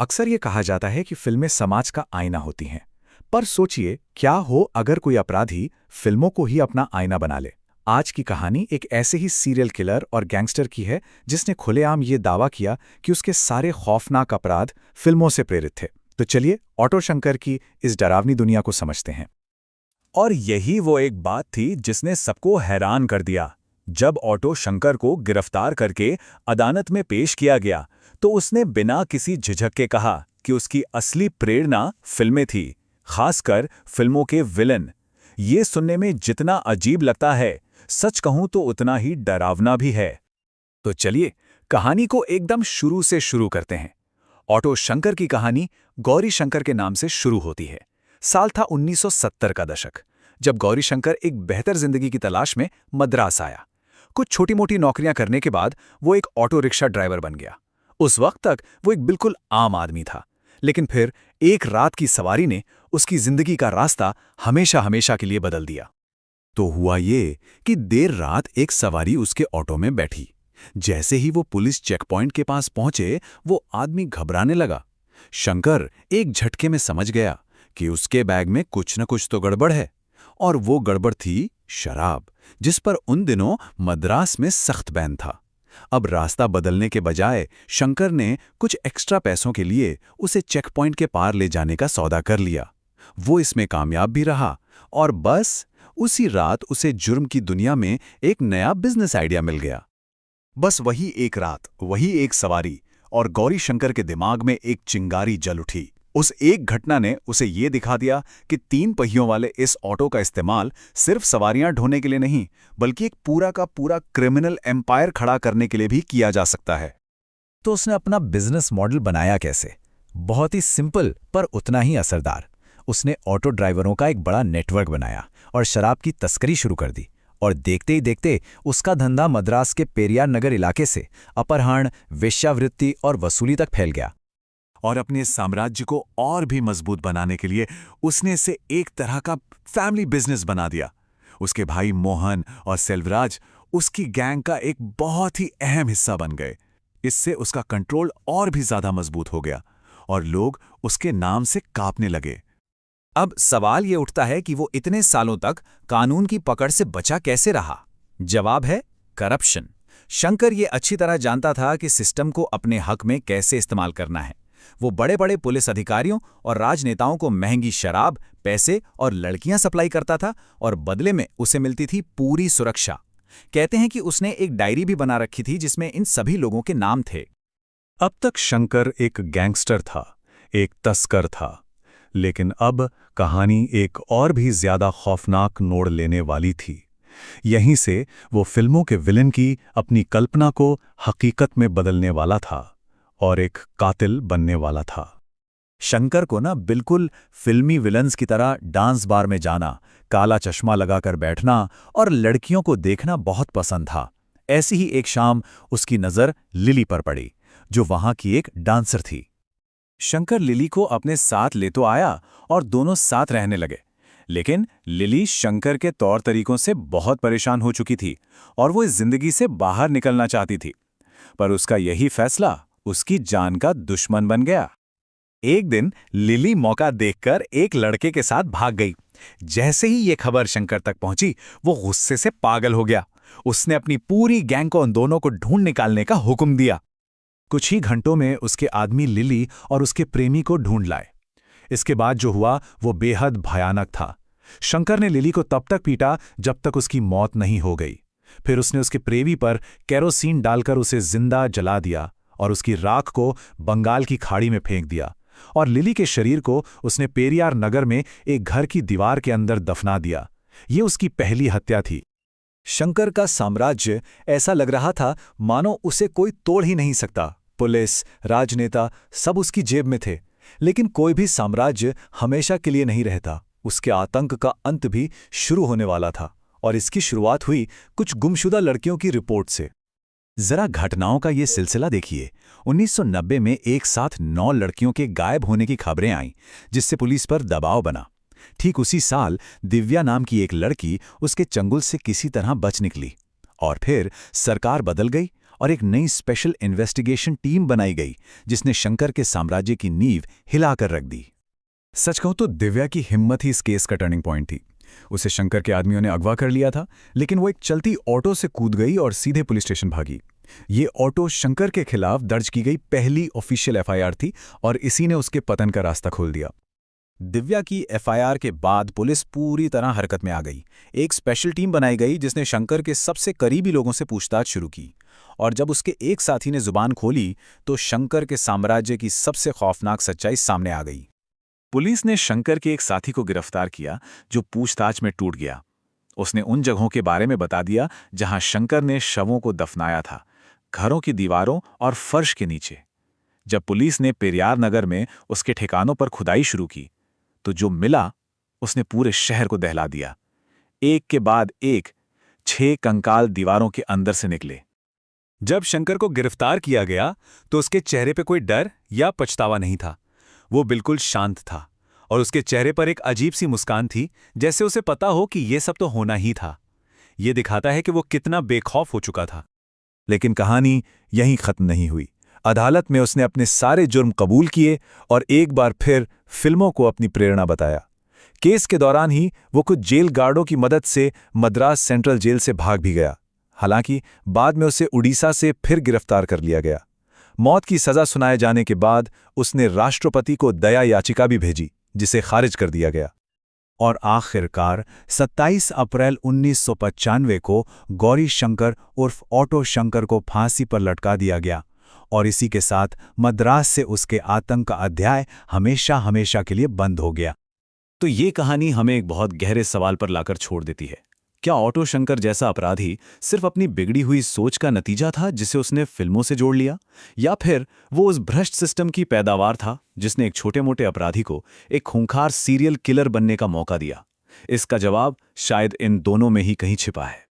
अक्सर ये कहा जाता है कि फिल्में समाज का आईना होती हैं। पर सोचिए, क्या हो अगर कोई अपराधी फिल्मों को ही अपना आईना बना ले। आज की कहानी एक ऐसे ही सीरियल किलर और गैंगस्टर की है जिसने खुलेआम ये दावा किया कि उसके सारे खौफनाक अपराध फिल्मों से प्रेरित थे। तो चलिए ऑटो शंकर की इस डरावनी दुनिया को समझते हैं। और यही वो एक बात थी जिसने सबको हैरान कर दिया। जब ऑटो शंकर को गिरफ्तार करके अदालत में पेश किया गया तो उसने बिना किसी झिझक के कहा कि उसकी असली प्रेरणा फिल्में थी, खासकर फिल्मों के विलन। ये सुनने में जितना अजीब लगता है, सच कहूं तो उतना ही डरावना भी है। तो चलिए कहानी को एकदम शुरू से शुरू करते हैं। ऑटो शंकर की कहानी गौरी शंकर के नाम से शुरू होती है। साल था 1970 का दशक, जब गौरी शंकर एक बेहतर जिंदगी की तलाश में मद्रास आया। कुछ छोटी-मोटी नौकरियां करने के बाद वो एक ऑटो रिक्शा ड्राइवर बन गया। उस वक्त तक वो एक बिल्कुल आम आदमी था, लेकिन फिर एक रात की सवारी ने उसकी जिंदगी का रास्ता हमेशा हमेशा के लिए बदल दिया। तो हुआ ये कि देर रात एक सवारी उसके ऑटो में बैठी। जैसे ही वो पुलिस चेकपॉइंट के पास पहुंचे, वो आदमी घबराने लगा। शंकर एक झटके में समझ गया कि उसके बैग में कुछ न कुछ तो गड़बड़ है, और वो गड़बड़ थी शराब, जिस पर उन दिनों मद्रास में सख्त बैन था। अब रास्ता बदलने के बजाय शंकर ने कुछ एक्स्ट्रा पैसों के लिए उसे चेकपॉइंट के पार ले जाने का सौदा कर लिया। वो इसमें कामयाब भी रहा, और बस उसी रात उसे जुर्म की दुनिया में एक नया बिजनेस आइडिया मिल गया। बस वही एक रात, वही एक सवारी, और गौरी शंकर के दिमाग में एक चिंगारी जल उठी। उस एक घटना ने उसे ये दिखा दिया कि 3 पहियों वाले इस ऑटो का इस्तेमाल सिर्फ सवारियां ढोने के लिए नहीं, बल्कि एक पूरा का पूरा क्रिमिनल एम्पायर खड़ा करने के लिए भी किया जा सकता है। तो उसने अपना बिजनेस मॉडल बनाया कैसे? बहुत ही सिंपल पर उतना ही असरदार। उसने ऑटो ड्राइवरों का एक बड़ा नेटवर्क बनाया और शराब की तस्करी शुरू कर दी। और देखते ही देखते उसका धंधा मद्रास के पेरियार नगर इलाके से अपहरण, वेश्यावृत्ति और वसूली तक फैल गया। और अपने साम्राज्य को और भी मजबूत बनाने के लिए उसने इसे एक तरह का फैमिली बिजनेस बना दिया। उसके भाई मोहन और सेल्वराज उसकी गैंग का एक बहुत ही अहम हिस्सा बन गए। इससे उसका कंट्रोल और भी ज्यादा मजबूत हो गया और लोग उसके नाम से कांपने लगे। अब सवाल ये उठता है कि वो इतने सालों तक कानून की पकड़ से बचा कैसे रहा? जवाब है करप्शन। शंकर ये अच्छी तरह जानता था कि सिस्टम को अपने हक में कैसे इस्तेमाल करना है। वो बड़े बड़े पुलिस अधिकारियों और राजनेताओं को महंगी शराब, पैसे और लड़कियां सप्लाई करता था, और बदले में उसे मिलती थी पूरी सुरक्षा। कहते हैं कि उसने एक डायरी भी बना रखी थी जिसमें इन सभी लोगों के नाम थे। अब तक शंकर एक गैंगस्टर था, एक तस्कर था, लेकिन अब कहानी एक और भी ज्यादा खौफनाक मोड़ लेने वाली थी। यहीं से वो फिल्मों के विलेन की अपनी कल्पना को हकीकत में बदलने वाला था और एक कातिल बनने वाला था। शंकर को ना बिल्कुल फिल्मी विलन्स की तरह डांस बार में जाना, काला चश्मा लगाकर बैठना और लड़कियों को देखना बहुत पसंद था। ऐसी ही एक शाम उसकी नज़र लिली पर पड़ी, जो वहां की एक डांसर थी। शंकर लिली को अपने साथ ले तो आया और दोनों साथ रहने लगे, लेकिन लिली शंकर के तौर तरीकों से बहुत परेशान हो चुकी थी और वो इस जिंदगी से बाहर निकलना चाहती थी। पर उसका यही फैसला उसकी जान का दुश्मन बन गया। एक दिन लिली मौका देखकर एक लड़के के साथ भाग गई। जैसे ही ये खबर शंकर तक पहुंची, वो गुस्से से पागल हो गया। उसने अपनी पूरी गैंग को उन दोनों को ढूंढ निकालने का हुक्म दिया। कुछ ही घंटों में उसके आदमी लिली और उसके प्रेमी को ढूंढ लाए। इसके बाद जो हुआ वो बेहद भयानक था। शंकर ने लिली को तब तक पीटा जब तक उसकी मौत नहीं हो गई। फिर उसने उसके प्रेमी पर केरोसिन डालकर उसे जिंदा जला दिया और उसकी राख को बंगाल की खाड़ी में फेंक दिया, और लिली के शरीर को उसने पेरियार नगर में एक घर की दीवार के अंदर दफना दिया। ये उसकी पहली हत्या थी। शंकर का साम्राज्य ऐसा लग रहा था मानो उसे कोई तोड़ ही नहीं सकता। पुलिस, राजनेता सब उसकी जेब में थे, लेकिन कोई भी साम्राज्य हमेशा के लिए नहीं रहता। उसके आतंक का अंत भी शुरू होने वाला था, और इसकी शुरुआत हुई कुछ गुमशुदा लड़कियों की रिपोर्ट से। जरा घटनाओं का ये सिलसिला देखिए। 1990 में एक साथ 9 लड़कियों के गायब होने की खबरें आईं, जिससे पुलिस पर दबाव बना। ठीक उसी साल दिव्या नाम की एक लड़की उसके चंगुल से किसी तरह बच निकली, और फिर सरकार बदल गई और एक नई स्पेशल इन्वेस्टिगेशन टीम बनाई गई जिसने शंकर के साम्राज्य की नींव हिलाकर रख दी। सच कहूं तो दिव्या की हिम्मत ही इस केस का टर्निंग पॉइंट थी। उसे शंकर के आदमियों ने अगवा कर लिया था, लेकिन वो एक चलती ऑटो से कूद गई और सीधे पुलिस स्टेशन भागी। ये ऑटो शंकर के खिलाफ दर्ज की गई पहली ऑफिशियल एफआईआर थी और इसी ने उसके पतन का रास्ता खोल दिया। दिव्या की एफआईआर के बाद पुलिस पूरी तरह हरकत में आ गई। एक स्पेशल टीम बनाई गई जिसने शंकर के सबसे करीबी लोगों से पूछताछ शुरू की, और जब उसके एक साथी ने जुबान खोली तो शंकर के साम्राज्य की सबसे खौफनाक सच्चाई सामने आ गई। पुलिस ने शंकर के एक साथी को गिरफ्तार किया जो पूछताछ में टूट गया। उसने उन जगहों के बारे में बता दिया जहां शंकर ने शवों को दफनाया था, घरों की दीवारों और फर्श के नीचे। जब पुलिस ने पेरियार नगर में उसके ठिकानों पर खुदाई शुरू की तो जो मिला उसने पूरे शहर को दहला दिया। एक के बाद एक 6 कंकाल दीवारों के अंदर से निकले। जब शंकर को गिरफ्तार किया गया तो उसके चेहरे पे कोई डर या पछतावा नहीं था। वो बिल्कुल शांत था और उसके चेहरे पर एक अजीब सी मुस्कान थी, जैसे उसे पता हो कि ये सब तो होना ही था। ये दिखाता है कि वो कितना बेखौफ हो चुका था। लेकिन कहानी यहीं खत्म नहीं हुई। अदालत में उसने अपने सारे जुर्म कबूल किए और एक बार फिर फिल्मों को अपनी प्रेरणा बताया। केस के दौरान ही वो कुछ जेल गार्डों की मदद से मद्रास सेंट्रल जेल से भाग भी गया। हालांकि बाद में उसे उड़ीसा से फिर गिरफ्तार कर लिया गया। मौत की सजा सुनाए जाने के बाद उसने राष्ट्रपति को दया याचिका भी भेजी, जिसे खारिज कर दिया गया। और आखिरकार 27 अप्रैल 1995 को गौरी शंकर उर्फ ऑटो शंकर को फांसी पर लटका दिया गया, और इसी के साथ मद्रास से उसके आतंक का अध्याय हमेशा हमेशा के लिए बंद हो गया। तो ये कहानी हमें एक बहुत गहरे सवाल पर लाकर छोड़ देती है। क्या ऑटो शंकर जैसा अपराधी सिर्फ अपनी बिगड़ी हुई सोच का नतीजा था जिसे उसने फिल्मों से जोड़ लिया, या फिर वो उस भ्रष्ट सिस्टम की पैदावार था जिसने एक छोटे-मोटे अपराधी को एक खूंखार सीरियल किलर बनने का मौका दिया? इसका जवाब शायद इन दोनों में ही कहीं छिपा है।